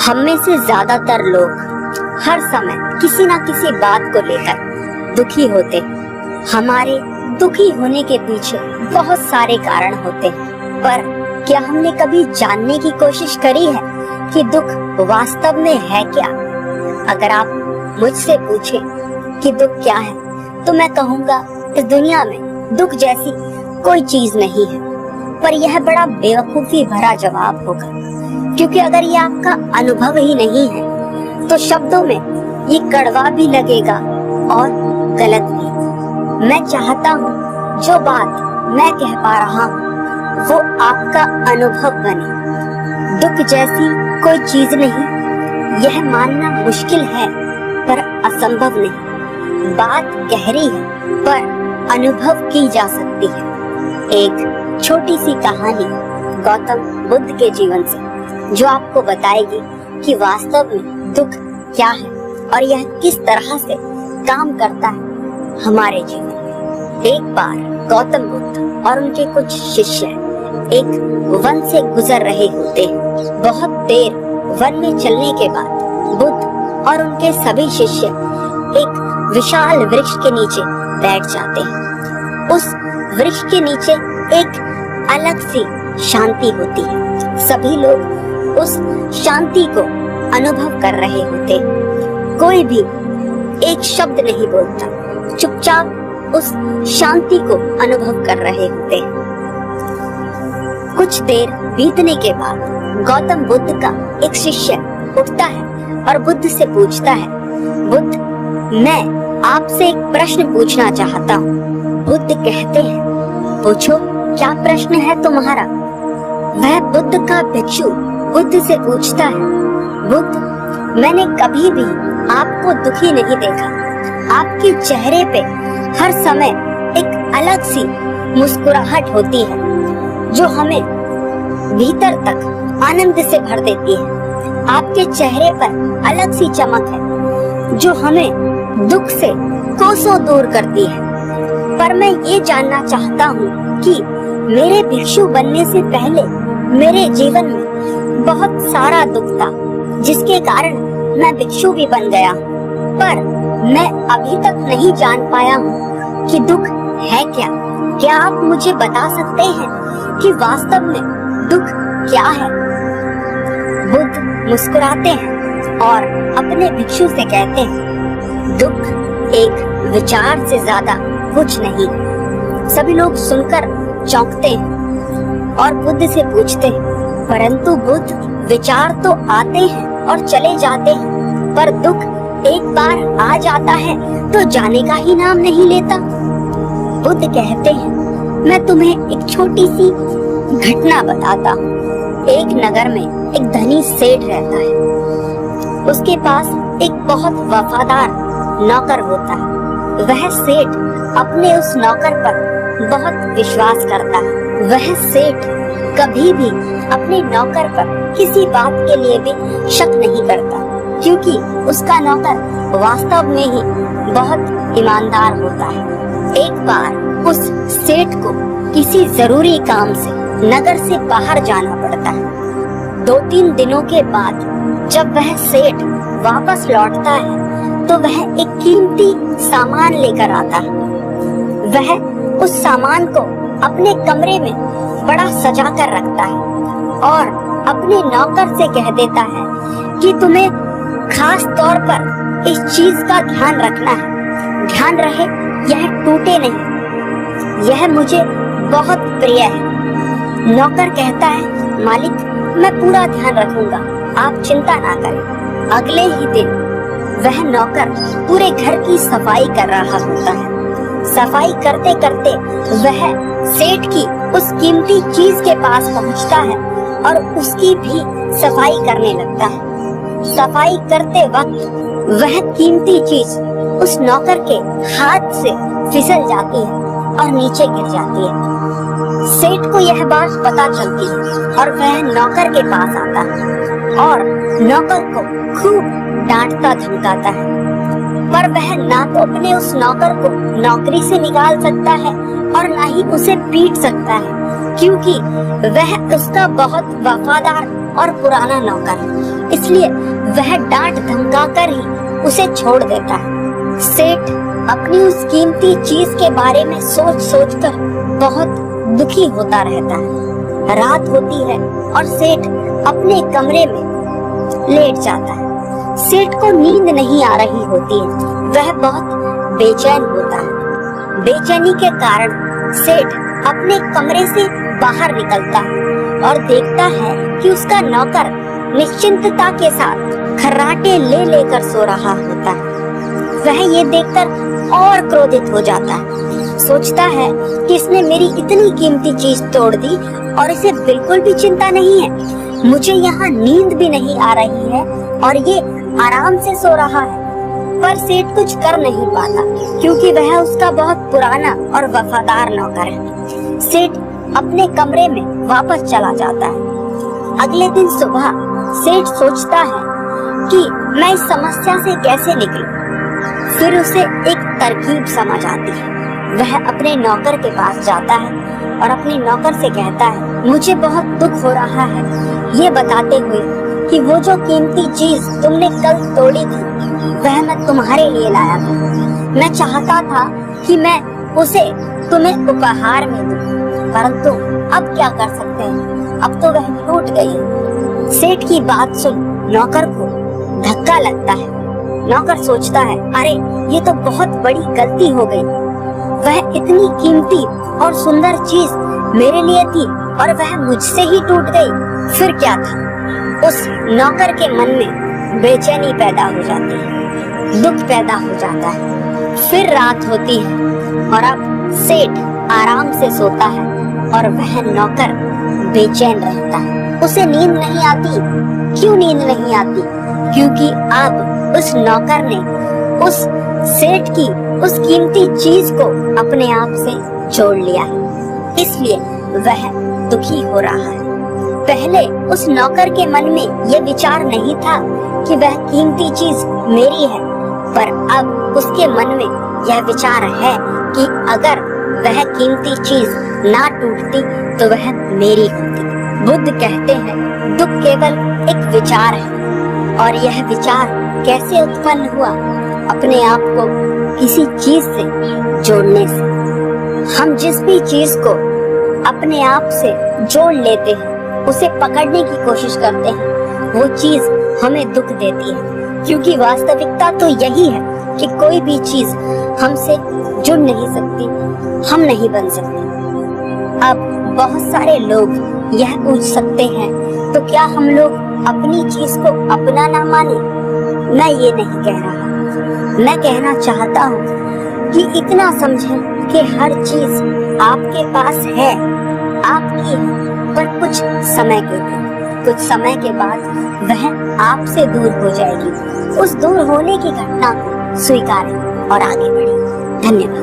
हम में से ज्यादातर लोग हर समय किसी ना किसी बात को लेकर दुखी होते हैं। हमारे दुखी होने के पीछे बहुत सारे कारण होते हैं, पर क्या हमने कभी जानने की कोशिश करी है कि दुख वास्तव में है क्या? अगर आप मुझसे पूछें कि दुख क्या है, तो मैं कहूँगा इस दुनिया में दुख जैसी कोई चीज नहीं है। पर यह बड़ा बेवकूफी भरा जवाब होगा, क्योंकि अगर ये आपका अनुभव ही नहीं है तो शब्दों में ये कड़वा भी लगेगा और गलत भी। मैं चाहता हूँ जो बात मैं कह पा रहा हूँ वो आपका अनुभव बने। दुख जैसी कोई चीज नहीं, यह मानना मुश्किल है पर असंभव नहीं। बात गहरी है पर अनुभव की जा सकती है। एक छोटी सी कहानी गौतम बुद्ध के जीवन से, जो आपको बताएगी कि वास्तव में दुख क्या है और यह किस तरह से काम करता है हमारे जीवन में। एक बार गौतम बुद्ध और उनके कुछ शिष्य एक वन से गुजर रहे होते हैं। बहुत देर वन में चलने के बाद बुद्ध और उनके सभी शिष्य एक विशाल वृक्ष के नीचे बैठ जाते हैं। उस वृक्ष के नीचे एक अलग सी शांति होती है। सभी लोग उस शांति को अनुभव कर रहे होते। कोई भी एक शब्द नहीं बोलता, चुपचाप उस शांति को अनुभव कर रहे होते। कुछ देर बीतने के बाद गौतम बुद्ध का एक शिष्य उठता है और बुद्ध से पूछता है, बुद्ध, मैं आपसे एक प्रश्न पूछना चाहता हूँ। बुद्ध कहते हैं, पूछो, क्या प्रश्न है तुम्हारा? वह बुद्ध का भिक्षु बुद्ध से पूछता है, बुद्ध, मैंने कभी भी आपको दुखी नहीं देखा। आपके चेहरे पे हर समय एक अलग सी मुस्कुराहट होती है जो हमें भीतर तक आनंद से भर देती है। आपके चेहरे पर अलग सी चमक है जो हमें दुख से कोसों दूर करती है। पर मैं ये जानना चाहता हूँ कि मेरे भिक्षु बनने से पहले मेरे जीवन में बहुत सारा दुख था, जिसके कारण मैं भिक्षु भी बन गया। पर मैं अभी तक नहीं जान पाया हूँ कि दुख है क्या। क्या आप मुझे बता सकते हैं कि वास्तव में दुख क्या है? बुद्ध मुस्कुराते हैं और अपने भिक्षु से कहते हैं, दुख एक विचार से ज्यादा कुछ नहीं। सभी लोग सुनकर चौंकते हैं और बुद्ध से पूछते हैं, परंतु बुद्ध, विचार तो आते हैं और चले जाते हैं, पर दुख एक बार आ जाता है तो जाने का ही नाम नहीं लेता। बुद्ध कहते हैं, मैं तुम्हें एक छोटी सी घटना बताता हूँ। एक नगर में एक धनी सेठ रहता है। उसके पास एक बहुत वफादार नौकर होता है। वह सेठ अपने उस नौकर पर बहुत विश्वास करता है। वह सेठ कभी भी अपने नौकर पर किसी बात के लिए भी शक नहीं करता, क्योंकि उसका नौकर वास्तव में ही बहुत ईमानदार होता है। एक बार उस सेठ को किसी जरूरी काम से नगर से बाहर जाना पड़ता है। 2-3 दिनों के बाद जब वह सेठ वापस लौटता है तो वह एक कीमती सामान लेकर आता है। वह उस सामान को अपने कमरे में बड़ा सजा कर रखता है और अपने नौकर से कह देता है कि तुम्हें खास तौर पर इस चीज का ध्यान रखना है। ध्यान रहे यह टूटे नहीं, यह मुझे बहुत प्रिय है। नौकर कहता है, मालिक, मैं पूरा ध्यान रखूंगा, आप चिंता ना करें। अगले ही दिन वह नौकर पूरे घर की सफाई कर रहा होता है। सफाई करते करते वह सेठ की उस कीमती चीज के पास पहुंचता है और उसकी भी सफाई करने लगता है। सफाई करते वक्त वह कीमती चीज उस नौकर के हाथ से फिसल जाती है और नीचे गिर जाती है। सेठ को यह बात पता चलती है और वह नौकर के पास आता है और नौकर को खूब डांटता धमकाता है। पर वह ना तो अपने उस नौकर को नौकरी से निकाल सकता है और ना ही उसे पीट सकता है, क्योंकि वह उसका बहुत वफादार और पुराना नौकर है। इसलिए वह डांट धमका कर ही उसे छोड़ देता है। सेठ अपनी उस कीमती चीज के बारे में सोच सोच कर बहुत दुखी होता रहता है। रात होती है और सेठ अपने कमरे में लेट जाता है। सेठ को नींद नहीं आ रही होती है, वह बहुत बेचैन होता है। बेचैनी के कारण सेठ अपने कमरे से बाहर निकलता है और देखता है कि उसका नौकर निश्चिंतता के साथ खर्राटे ले लेकर सो रहा होता है। वह ये देखकर और क्रोधित हो जाता है। सोचता है कि इसने मेरी इतनी कीमती चीज तोड़ दी और इसे बिल्कुल भी चिंता नहीं है। मुझे यहाँ नींद भी नहीं आ रही है और ये आराम से सो रहा है। पर सेठ कुछ कर नहीं पाता, क्योंकि वह उसका बहुत पुराना और वफादार नौकर है। सेठ अपने कमरे में वापस चला जाता है। अगले दिन सुबह सेठ सोचता है कि मैं इस समस्या से कैसे निकलूं। फिर उसे एक तरकीब समझ आती है। वह अपने नौकर के पास जाता है और अपने नौकर से कहता है, मुझे बहुत दुख हो रहा है ये बताते हुए कि वो जो कीमती चीज तुमने कल तोड़ी थी वह मैं तुम्हारे लिए लाया था। मैं चाहता था कि मैं उसे तुम्हें उपहार में दूं, परंतु अब क्या कर सकते हैं, अब तो वह टूट गई। सेठ की बात सुन नौकर को धक्का लगता है। नौकर सोचता है, अरे ये तो बहुत बड़ी गलती हो गई। वह इतनी कीमती और सुंदर चीज मेरे लिए थी और वह मुझसे ही टूट गई। फिर क्या था? उस नौकर के मन में बेचैनी पैदा हो जाती है, दुख पैदा हो जाता है। फिर रात होती है और अब सेठ आराम से सोता है और वह नौकर बेचैन रहता है। उसे नींद नहीं आती। क्यों नींद नहीं आती? क्योंकि अब उस नौकर ने उस सेठ की उस कीमती चीज को अपने आप से जोड़ लिया है, इसलिए वह दुखी हो रहा है। पहले उस नौकर के मन में यह विचार नहीं था कि वह कीमती चीज मेरी है, पर अब उसके मन में यह विचार है कि अगर वह कीमती चीज ना टूटती तो वह मेरी होती। बुद्ध कहते हैं, दुख केवल एक विचार है और यह विचार कैसे उत्पन्न हुआ? अपने आप को किसी चीज से जोड़ने से। हम जिस भी चीज को अपने आप से जोड़ लेते हैं, उसे पकड़ने की कोशिश करते हैं, वो चीज हमें दुख देती है, क्योंकि वास्तविकता तो यही है कि कोई भी चीज हमसे जुड़ नहीं सकती, हम नहीं बन सकते। अब बहुत सारे लोग यह पूछ सकते हैं, तो क्या हम लोग अपनी चीज को अपना ना माने? मैं ये नहीं कह रहा। मैं कहना चाहता हूँ कि इतना समझें कि हर चीज आपके पास है, आपकी है, पर कुछ समय के लिए, कुछ समय के बाद वह आपसे दूर हो जाएगी। उस दूर होने की घटना को स्वीकारें और आगे बढ़ें। धन्यवाद।